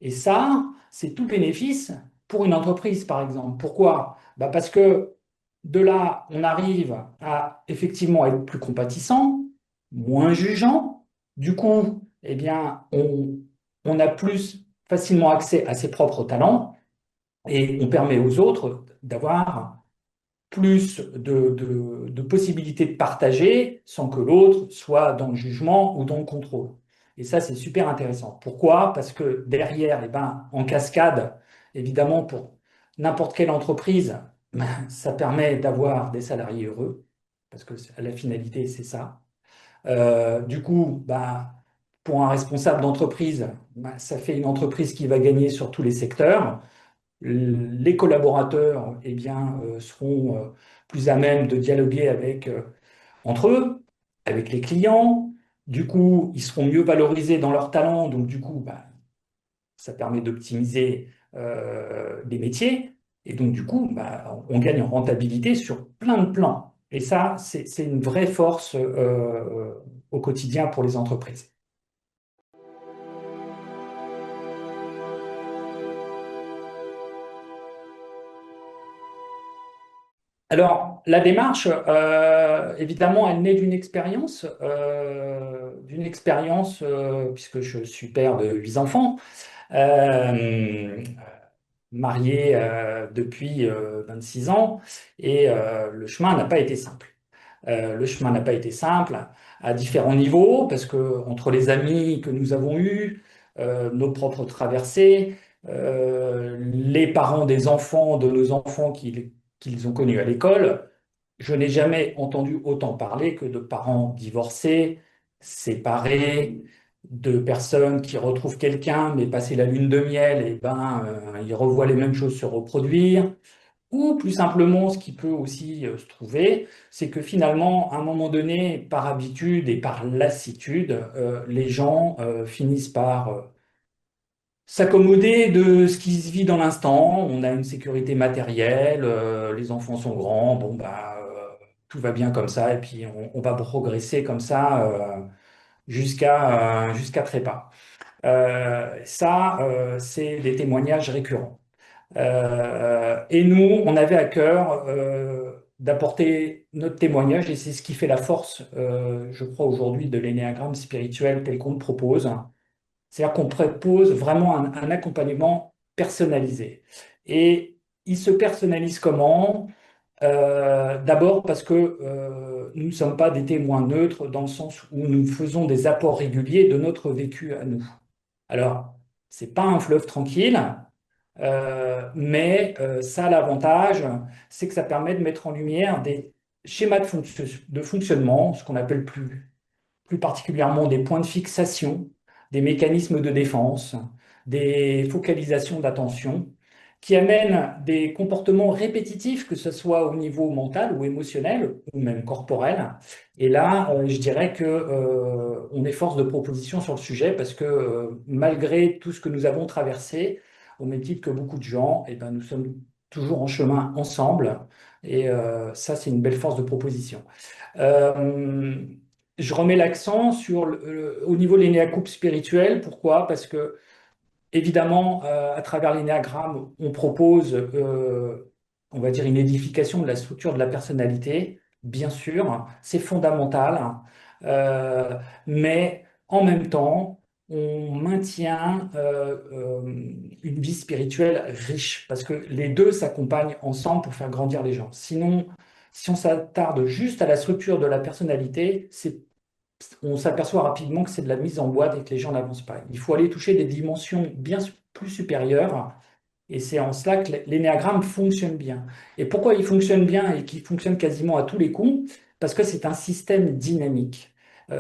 et ça, c'est tout bénéfice pour une entreprise, par exemple. Pourquoi? Bah parce que de là, on arrive à effectivement être plus compatissant, moins jugeant, du coup, eh bien, on a plus facilement accès à ses propres talents, et on permet aux autres d'avoir plus de possibilités de partager sans que l'autre soit dans le jugement ou dans le contrôle. Et ça, c'est super intéressant. Pourquoi? Parce que derrière, eh ben, en cascade, évidemment, pour n'importe quelle entreprise, ben, ça permet d'avoir des salariés heureux, parce que la finalité, c'est ça. Du coup, ben, pour un responsable d'entreprise, ben, ça fait une entreprise qui va gagner sur tous les secteurs. Les collaborateurs eh bien, seront plus à même de dialoguer entre eux, avec les clients. Du coup, ils seront mieux valorisés dans leurs talents. Donc, du coup, bah, ça permet d'optimiser les métiers. Et donc, du coup, bah, on gagne en rentabilité sur plein de plans. Et ça, c'est une vraie force au quotidien pour les entreprises. Alors, la démarche, évidemment, elle naît d'une expérience, puisque je suis père de 8 enfants, euh, marié depuis 26 ans, et le chemin n'a pas été simple. Le chemin n'a pas été simple à différents niveaux, parce que entre les amis que nous avons eus, nos propres traversées, les parents des enfants, de nos enfants qu'ils ont connus à l'école, je n'ai jamais entendu autant parler que de parents divorcés, séparés, de personnes qui retrouvent quelqu'un, mais passé la lune de miel, et ben, ils revoient les mêmes choses se reproduire. Ou plus simplement, ce qui peut aussi se trouver, c'est que finalement, à un moment donné, par habitude et par lassitude, les gens finissent par s'accommoder de ce qui se vit dans l'instant. On a une sécurité matérielle, les enfants sont grands, bon bah tout va bien comme ça, et puis on va progresser comme ça jusqu'à trépas. Ça, c'est des témoignages récurrents. Et nous, on avait à cœur d'apporter notre témoignage, et c'est ce qui fait la force, je crois, aujourd'hui de l'énéagramme spirituel tel qu'on le propose. C'est-à-dire qu'on propose vraiment un accompagnement personnalisé. Et il se personnalise comment? D'abord parce que nous ne sommes pas des témoins neutres dans le sens où nous faisons des apports réguliers de notre vécu à nous. Alors, c'est pas un fleuve tranquille, mais ça a l'avantage, c'est que ça permet de mettre en lumière des schémas de fonctionnement, ce qu'on appelle plus particulièrement des points de fixation, des mécanismes de défense, des focalisations d'attention, qui amènent des comportements répétitifs, que ce soit au niveau mental ou émotionnel, ou même corporel. Et là, je dirais que on est force de proposition sur le sujet parce que malgré tout ce que nous avons traversé, au même titre que beaucoup de gens, eh ben, nous sommes toujours en chemin ensemble. Et ça, c'est une belle force de proposition. Euh, je remets l'accent sur au niveau de l'énéacoupe spirituel. Pourquoi? Parce que, évidemment, à travers l'énéagramme, on propose, on va dire, une édification de la structure de la personnalité. Bien sûr, c'est fondamental. Mais en même temps, on maintient une vie spirituelle riche parce que les deux s'accompagnent ensemble pour faire grandir les gens. Sinon, si on s'attarde juste à la structure de la personnalité, on s'aperçoit rapidement que c'est de la mise en boîte et que les gens n'avancent pas. Il faut aller toucher des dimensions bien plus supérieures, et c'est en cela que l'énéagramme fonctionne bien. Et pourquoi il fonctionne bien et qu'il fonctionne quasiment à tous les coups? Parce que c'est un système dynamique.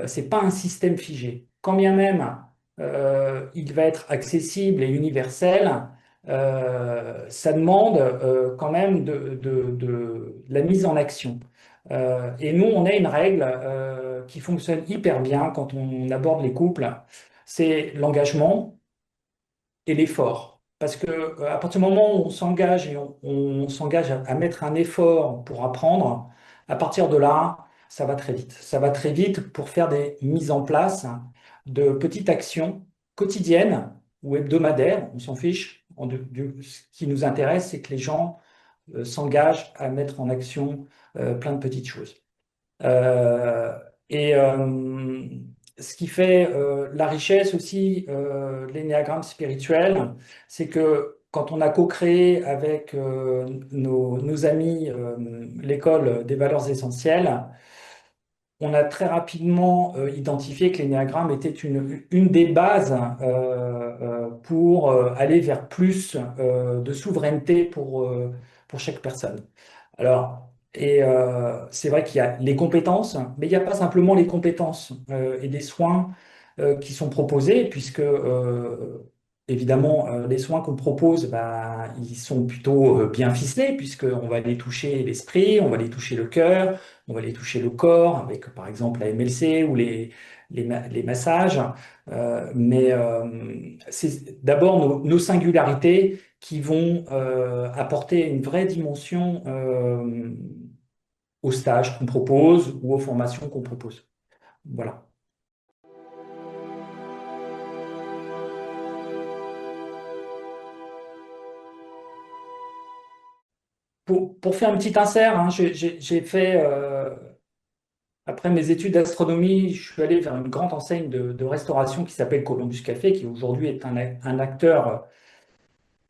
C'est pas un système figé. Quand bien même il va être accessible et universel, ça demande quand même de la mise en action. Et nous, on a une règle qui fonctionne hyper bien quand on aborde les couples, c'est l'engagement et l'effort. Parce que à partir du moment où on s'engage et on s'engage à mettre un effort pour apprendre, à partir de là, ça va très vite. Ça va très vite pour faire des mises en place de petites actions quotidiennes ou hebdomadaires, on s'en fiche. Ce qui nous intéresse, c'est que les gens s'engagent à mettre en action plein de petites choses. Euh, et ce qui fait la richesse aussi de l'énéagramme spirituel, c'est que quand on a co-créé avec nos amis l'école des valeurs essentielles, on a très rapidement identifié que l'énéagramme était une des bases pour aller vers plus de souveraineté pour chaque personne. Alors, et c'est vrai qu'il y a les compétences, mais il n'y a pas simplement les compétences et des soins qui sont proposés, puisque évidemment, les soins qu'on propose, bah, ils sont plutôt bien ficelés, puisqu'on va aller toucher l'esprit, on va aller toucher le cœur, on va aller toucher le corps, avec par exemple la MLC ou les massages. Mais c'est d'abord nos singularités qui vont apporter une vraie dimension aux stages qu'on propose ou aux formations qu'on propose. Voilà. Pour faire une petite insert, hein, j'ai fait, après mes études d'astronomie, je suis allé vers une grande enseigne de restauration qui s'appelle Columbus Café, qui aujourd'hui est un acteur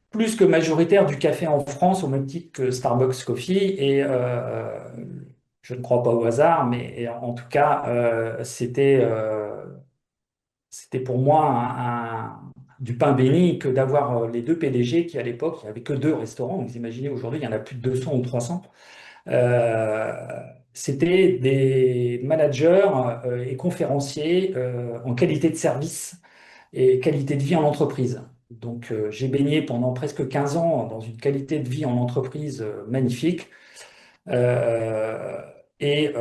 plus que majoritaire du café en France, au même titre que Starbucks Coffee. Et je ne crois pas au hasard, mais en tout cas, c'était pour moi du pain béni que d'avoir les deux PDG qui, à l'époque, il n'y avait que deux restaurants. Vous imaginez, aujourd'hui, il y en a plus de 200 ou 300. Euh, c'était des managers et conférenciers en qualité de service et qualité de vie en entreprise. Donc, j'ai baigné pendant presque 15 ans dans une qualité de vie en entreprise magnifique. Euh, et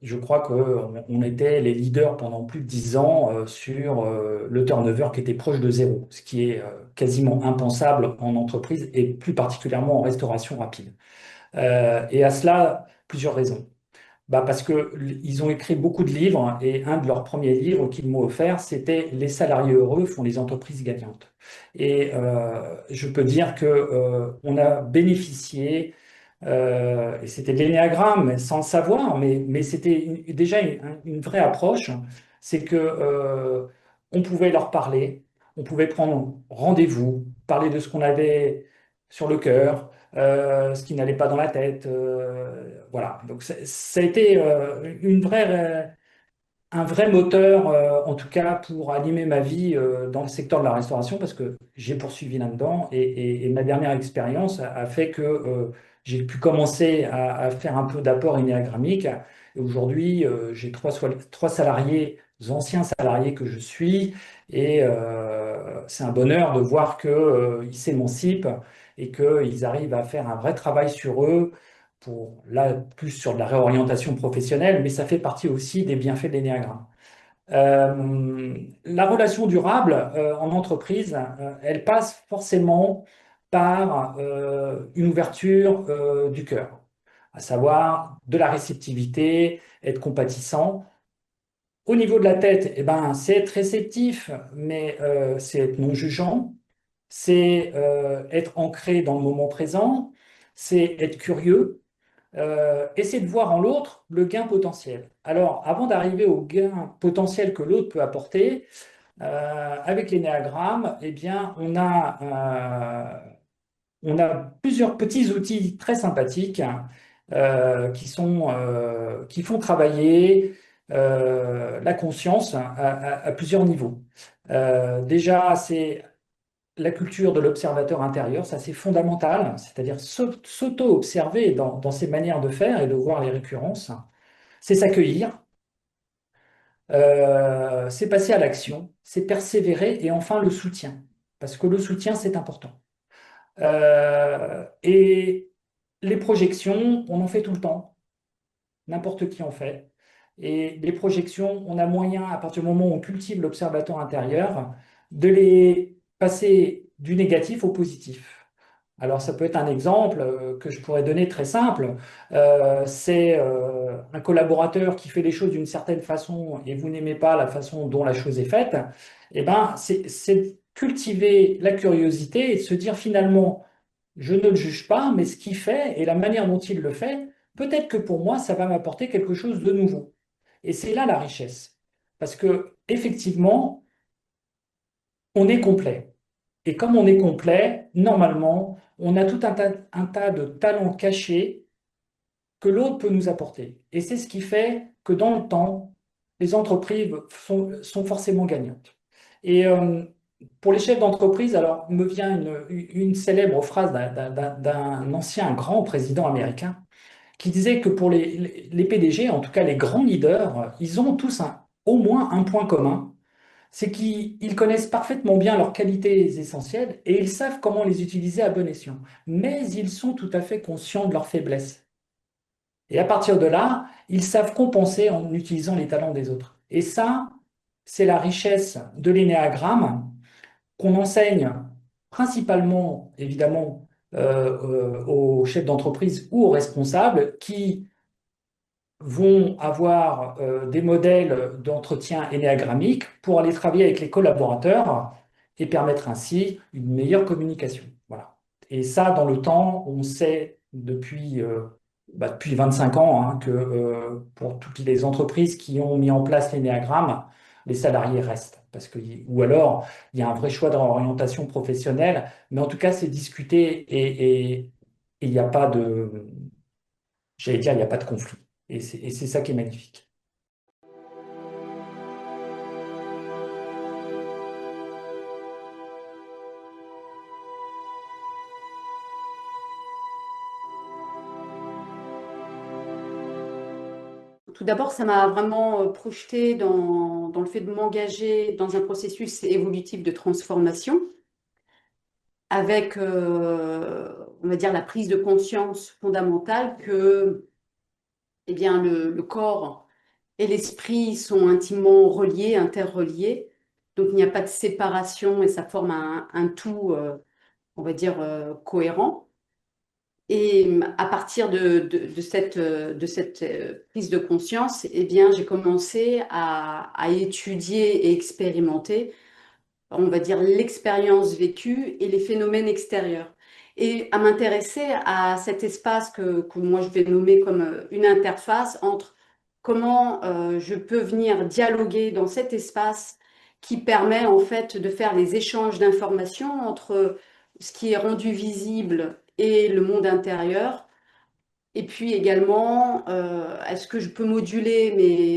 je crois qu'on était les leaders pendant plus de 10 ans sur le turnover qui était proche de zéro, ce qui est quasiment impensable en entreprise et plus particulièrement en restauration rapide. Et à cela, plusieurs raisons. Bah parce que ils ont écrit beaucoup de livres et un de leurs premiers livres qu'ils m'ont offert, c'était Les salariés heureux font les entreprises gagnantes. Et je peux dire que on a bénéficié et c'était de l'énéagramme, mais sans le savoir, mais c'était déjà une vraie approche. C'est que on pouvait leur parler, on pouvait prendre rendez-vous, parler de ce qu'on avait sur le cœur, ce qui n'allait pas dans la tête. Voilà. Donc ça a été un vrai moteur, en tout cas pour animer ma vie dans le secteur de la restauration, parce que j'ai poursuivi là-dedans et ma dernière expérience a fait que j'ai pu commencer à faire un peu d'apport énéagrammique. Et aujourd'hui, j'ai trois salariés, anciens salariés que je suis, et c'est un bonheur de voir qu'ils s'émancipent et qu'ils arrivent à faire un vrai travail sur eux pour là plus sur de la réorientation professionnelle, mais ça fait partie aussi des bienfaits de l'énéagramme. La relation durable en entreprise, elle passe forcément par une ouverture du cœur, à savoir de la réceptivité, être compatissant. Au niveau de la tête, eh ben, c'est être réceptif, mais c'est être non jugeant, c'est être ancré dans le moment présent, c'est être curieux, essaie de voir en l'autre le gain potentiel. Alors, avant d'arriver au gain potentiel que l'autre peut apporter, avec l'énéagramme, eh bien, on a plusieurs petits outils très sympathiques qui font travailler la conscience à plusieurs niveaux. Déjà, c'est la culture de l'observateur intérieur, ça c'est fondamental, c'est-à-dire s'auto-observer dans ses manières de faire et de voir les récurrences. C'est s'accueillir, c'est passer à l'action, c'est persévérer et enfin le soutien, parce que le soutien c'est important. Et les projections, on en fait tout le temps, n'importe qui en fait. Et les projections, on a moyen, à partir du moment où on cultive l'observateur intérieur, de les passer du négatif au positif. Alors, ça peut être un exemple que je pourrais donner très simple. C'est un collaborateur qui fait les choses d'une certaine façon et vous n'aimez pas la façon dont la chose est faite. Eh ben, c'est cultiver la curiosité et de se dire finalement, je ne le juge pas, mais ce qu'il fait et la manière dont il le fait, peut-être que pour moi, ça va m'apporter quelque chose de nouveau. Et c'est là la richesse. Parce que, effectivement, on est complet. Et comme on est complet, normalement, on a tout un tas de talents cachés que l'autre peut nous apporter. Et c'est ce qui fait que dans le temps, les entreprises sont forcément gagnantes. Et pour les chefs d'entreprise, alors me vient une célèbre phrase d'un ancien grand président américain qui disait que pour les PDG, en tout cas les grands leaders, ils ont tous au moins un point commun, c'est qu'ils connaissent parfaitement bien leurs qualités essentielles et ils savent comment les utiliser à bon escient. Mais ils sont tout à fait conscients de leurs faiblesses. Et à partir de là, ils savent compenser en utilisant les talents des autres. Et ça, c'est la richesse de l'énéagramme qu'on enseigne principalement, évidemment, aux chefs d'entreprise ou aux responsables qui vont avoir des modèles d'entretien énéagrammique pour aller travailler avec les collaborateurs et permettre ainsi une meilleure communication. Voilà. Et ça, dans le temps, on sait depuis 25 ans hein, que pour toutes les entreprises qui ont mis en place l'énéagramme, les salariés restent. Ou alors, il y a un vrai choix d'orientation professionnelle, mais en tout cas, c'est discuté et il n'y a pas j'allais dire, il n'y a pas de conflit. Et c'est ça qui est magnifique. Tout d'abord, ça m'a vraiment projeté dans le fait de m'engager dans un processus évolutif de transformation avec, on va dire, la prise de conscience fondamentale que eh bien, le corps et l'esprit sont intimement reliés, interreliés. Donc, il n'y a pas de séparation et ça forme un tout, on va dire, cohérent. Et à partir de cette prise de conscience, eh bien, j'ai commencé à étudier et expérimenter, on va dire, l'expérience vécue et les phénomènes extérieurs. Et à m'intéresser à cet espace que moi je vais nommer comme une interface entre comment je peux venir dialoguer dans cet espace qui permet en fait de faire les échanges d'informations entre ce qui est rendu visible et le monde intérieur. Et puis également, est-ce que je peux moduler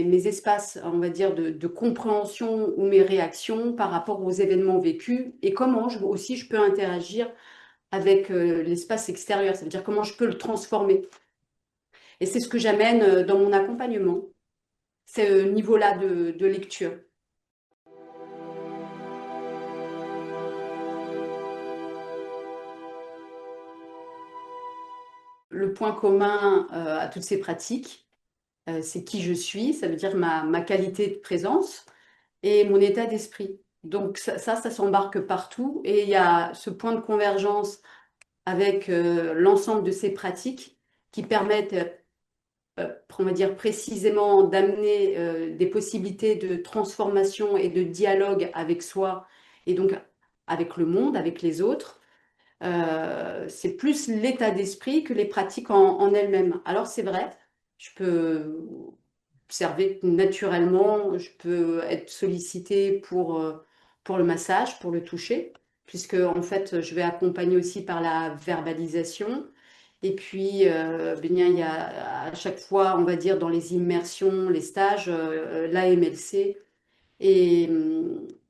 mes espaces, on va dire, de compréhension ou mes réactions par rapport aux événements vécus et comment aussi je peux interagir avec l'espace extérieur, ça veut dire comment je peux le transformer. Et c'est ce que j'amène dans mon accompagnement, ce niveau-là de lecture. Le point commun à toutes ces pratiques, c'est qui je suis, ça veut dire ma qualité de présence et mon état d'esprit. Donc ça s'embarque partout et il y a ce point de convergence avec l'ensemble de ces pratiques qui permettent, on va dire précisément, d'amener des possibilités de transformation et de dialogue avec soi et donc avec le monde, avec les autres. C'est plus l'état d'esprit que les pratiques en elles-mêmes. Alors c'est vrai, je peux observer que naturellement, je peux être sollicitée pour le massage, pour le toucher, puisque en fait, je vais accompagner aussi par la verbalisation. Et puis, bien, il y a à chaque fois, on va dire, dans les immersions, les stages, l'AMLC et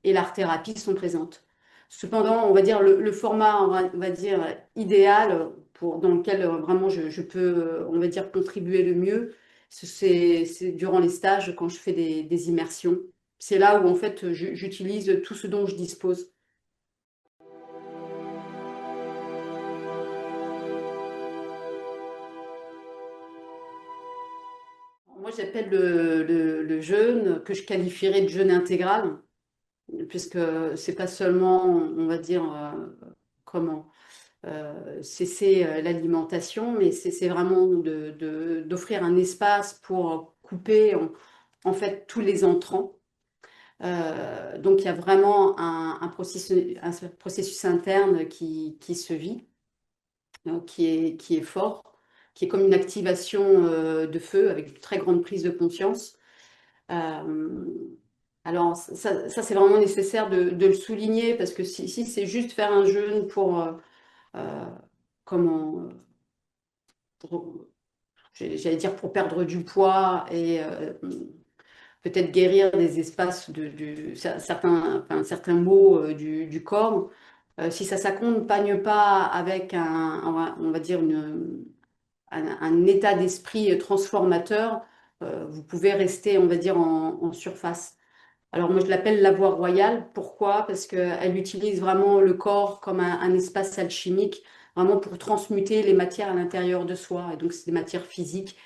l'art-thérapie sont présentes. Cependant, on va dire le format, on va dire idéal dans lequel vraiment je peux, on va dire, contribuer le mieux, c'est durant les stages quand je fais des immersions. C'est là où en fait j'utilise tout ce dont je dispose. Moi, j'appelle le jeûne que je qualifierais de jeûne intégral, puisque c'est pas seulement, on va dire, comment cesser l'alimentation, mais c'est vraiment d'offrir un espace pour couper en fait tous les entrants. Donc il y a vraiment un processus interne qui se vit, qui est fort, qui est comme une activation de feu avec une très grande prise de conscience. Euh, alors ça, c'est vraiment nécessaire de le souligner parce que si c'est juste faire un jeûne pour euh, comment j'allais dire pour perdre du poids et peut-être guérir des espaces certains maux du corps. Si ça s'accompagne pas avec on va dire un état d'esprit transformateur, vous pouvez rester, on va dire, en surface. Alors moi, je l'appelle la voie royale. Pourquoi? Parce qu'elle utilise vraiment le corps comme un espace alchimique, vraiment pour transmuter les matières à l'intérieur de soi. Et donc, c'est des matières physiques,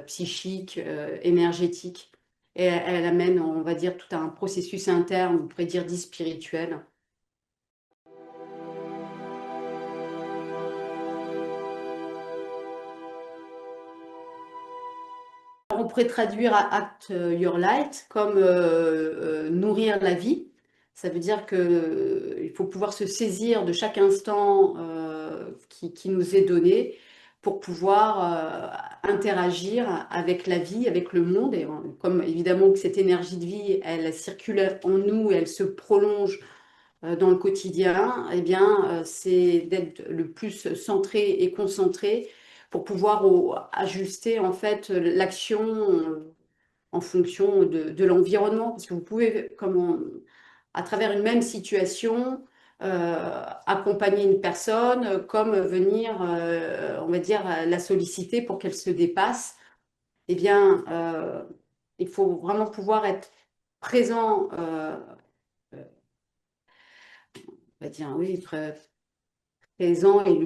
psychiques, énergétiques. Et elle amène, on va dire, tout un processus interne, on pourrait dire dit spirituel. On pourrait traduire à Act Your Light comme nourrir la vie. Ça veut dire qu'il faut pouvoir se saisir de chaque instant qui nous est donné pour pouvoir interagir avec la vie, avec le monde. Et comme évidemment que cette énergie de vie, elle circule en nous, elle se prolonge dans le quotidien, eh bien, c'est d'être le plus centré et concentré pour pouvoir ajuster en fait l'action en fonction de l'environnement. Parce que vous pouvez, à travers une même situation, accompagner une personne comme venir, on va dire, la solliciter pour qu'elle se dépasse eh bien, il faut vraiment pouvoir être présent, on va dire, oui, présent et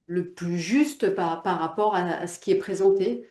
le plus juste par rapport à ce qui est présenté.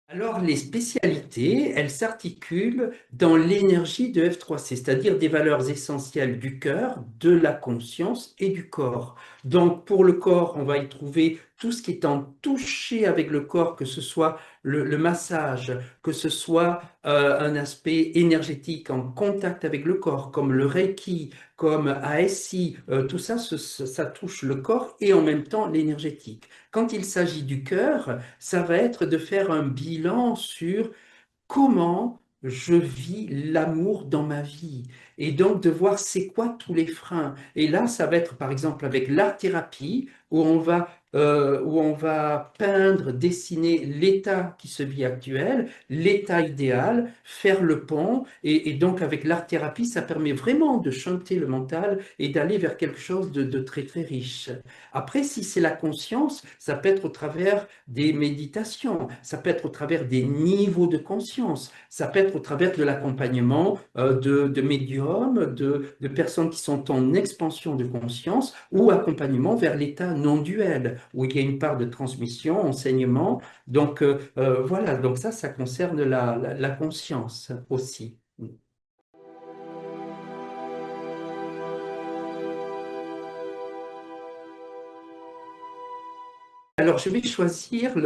Alors, les spécialités, elles s'articulent dans l'énergie de F3C, c'est-à-dire des valeurs essentielles du cœur, de la conscience et du corps. Donc, pour le corps, on va y trouver tout ce qui est en toucher avec le corps, que ce soit le massage, que ce soit un aspect énergétique en contact avec le corps, comme le Reiki, comme ASI, tout ça, ça touche le corps et en même temps l'énergétique. Quand il s'agit du cœur, ça va être de faire un bilan sur comment je vis l'amour dans ma vie et donc de voir c'est quoi tous les freins. Et là, ça va être par exemple avec l'art-thérapie où on va peindre, dessiner l'état qui se vit actuel, l'état idéal, faire le pont. Et donc avec l'art-thérapie, ça permet vraiment de chanter le mental et d'aller vers quelque chose de très très riche. Après, si c'est la conscience, ça peut être au travers des méditations, ça peut être au travers des niveaux de conscience, ça peut être au travers de l'accompagnement de médiums, de personnes qui sont en expansion de conscience ou accompagnement vers l'état non duel, où il y a une part de transmission, enseignement. Donc voilà, donc ça concerne la conscience aussi. Alors, je vais choisir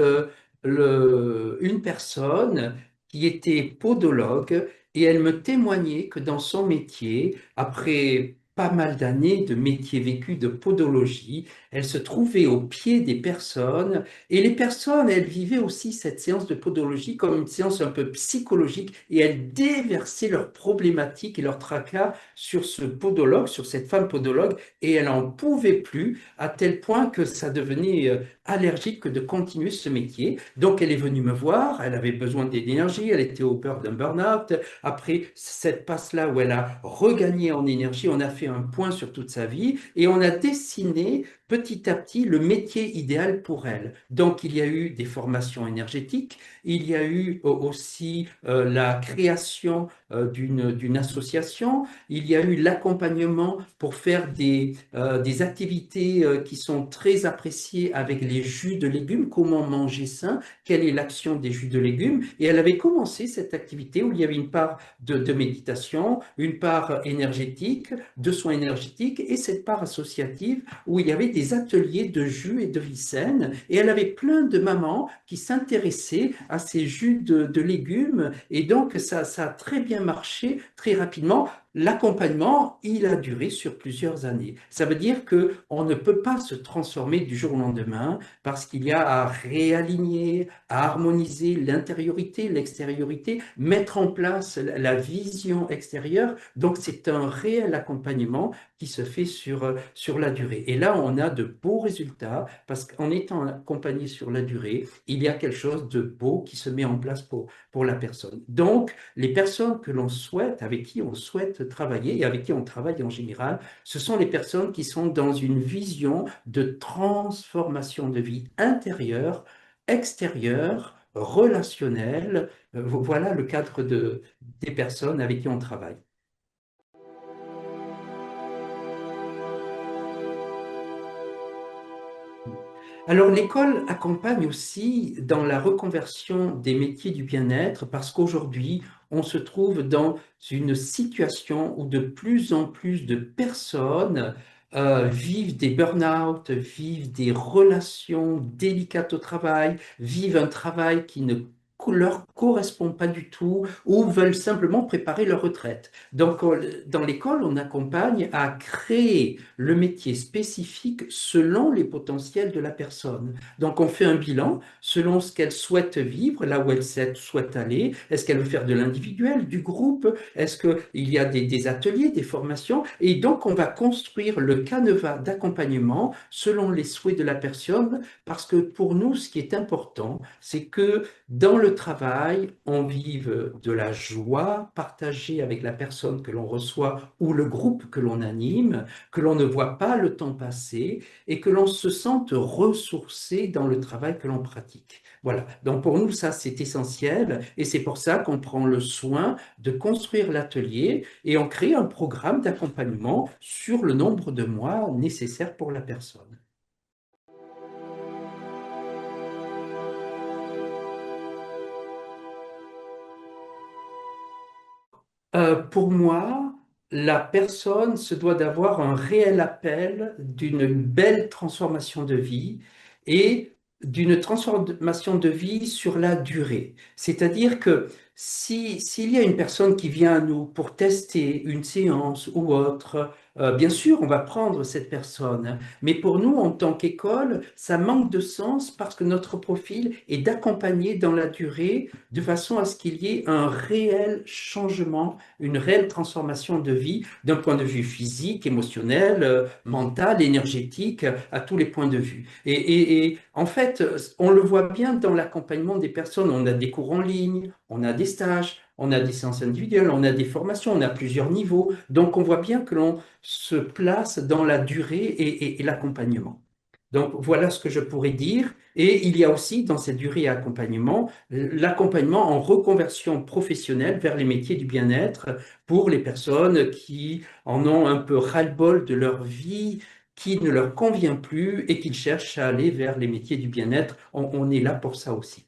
une personne qui était podologue et elle me témoignait que dans son métier, après pas mal d'années de métier vécu de podologie, elle se trouvait au pied des personnes et les personnes, elles vivaient aussi cette séance de podologie comme une séance un peu psychologique et elles déversaient leurs problématiques et leurs tracas sur ce podologue, sur cette femme podologue et elle n'en pouvait plus à tel point que ça devenait allergique de continuer ce métier. Donc, elle est venue me voir, elle avait besoin d'énergie, elle était au bord d'un burn-out. Après cette passe-là où elle a regagné en énergie, on a fait un point sur toute sa vie et on a dessiné petit à petit le métier idéal pour elle. Donc, il y a eu des formations énergétiques, il y a eu aussi la création d'une association, il y a eu l'accompagnement pour faire des activités qui sont très appréciées avec les jus de légumes, comment manger sain, quelle est l'action des jus de légumes. Et elle avait commencé cette activité où il y avait une part de méditation, une part énergétique, de soins énergétiques et cette part associative où il y avait des ateliers de jus et de vie saine. Et elle avait plein de mamans qui s'intéressaient à ces jus de légumes. Et donc, ça a très bien marché très rapidement. L'accompagnement, il a duré sur plusieurs années. Ça veut dire qu'on ne peut pas se transformer du jour au lendemain parce qu'il y a à réaligner, à harmoniser l'intériorité, l'extériorité, mettre en place la vision extérieure. Donc, c'est un réel accompagnement qui se fait sur la durée. Et là, on a de beaux résultats parce qu'en étant accompagné sur la durée, il y a quelque chose de beau qui se met en place pour la personne. Donc, les personnes que l'on souhaite, avec qui on souhaite travailler et avec qui on travaille en général, ce sont les personnes qui sont dans une vision de transformation de vie intérieure, extérieure, relationnelle. Voilà le cadre des personnes avec qui on travaille. Alors, l'école accompagne aussi dans la reconversion des métiers du bien-être parce qu'aujourd'hui, on se trouve dans une situation où de plus en plus de personnes vivent des burn-out, vivent des relations délicates au travail, vivent un travail qui ne leur correspond pas du tout ou veulent simplement préparer leur retraite. Donc, dans l'école, on accompagne à créer le métier spécifique selon les potentiels de la personne. Donc, on fait un bilan selon ce qu'elle souhaite vivre, là où elle souhaite aller. Est-ce qu'elle veut faire de l'individuel, du groupe? Est-ce qu'il y a des ateliers, des formations? Et donc, on va construire le canevas d'accompagnement selon les souhaits de la personne, parce que pour nous, ce qui est important, c'est que dans le le travail, on vive de la joie partagée avec la personne que l'on reçoit ou le groupe que l'on anime, que l'on ne voit pas le temps passer et que l'on se sente ressourcé dans le travail que l'on pratique. Voilà, donc pour nous, ça, c'est essentiel et c'est pour ça qu'on prend le soin de construire l'atelier et on crée un programme d'accompagnement sur le nombre de mois nécessaires pour la personne. Pour moi, la personne se doit d'avoir un réel appel d'une belle transformation de vie et d'une transformation de vie sur la durée. C'est-à-dire que s'il y a une personne qui vient à nous pour tester une séance ou autre, bien sûr, on va prendre cette personne. Mais pour nous, en tant qu'école, ça manque de sens parce que notre profil est d'accompagner dans la durée de façon à ce qu'il y ait un réel changement, une réelle transformation de vie d'un point de vue physique, émotionnel, mental, énergétique, à tous les points de vue. Et en fait, on le voit bien dans l'accompagnement des personnes. On a des cours en ligne, on a des stages, on a des séances individuelles, on a des formations, on a plusieurs niveaux. Donc, on voit bien que l'on se place dans la durée et l'accompagnement. Donc, voilà ce que je pourrais dire. Et il y a aussi dans cette durée et accompagnement, l'accompagnement en reconversion professionnelle vers les métiers du bien-être pour les personnes qui en ont un peu ras-le-bol de leur vie, qui ne leur convient plus et qui cherchent à aller vers les métiers du bien-être. On est là pour ça aussi.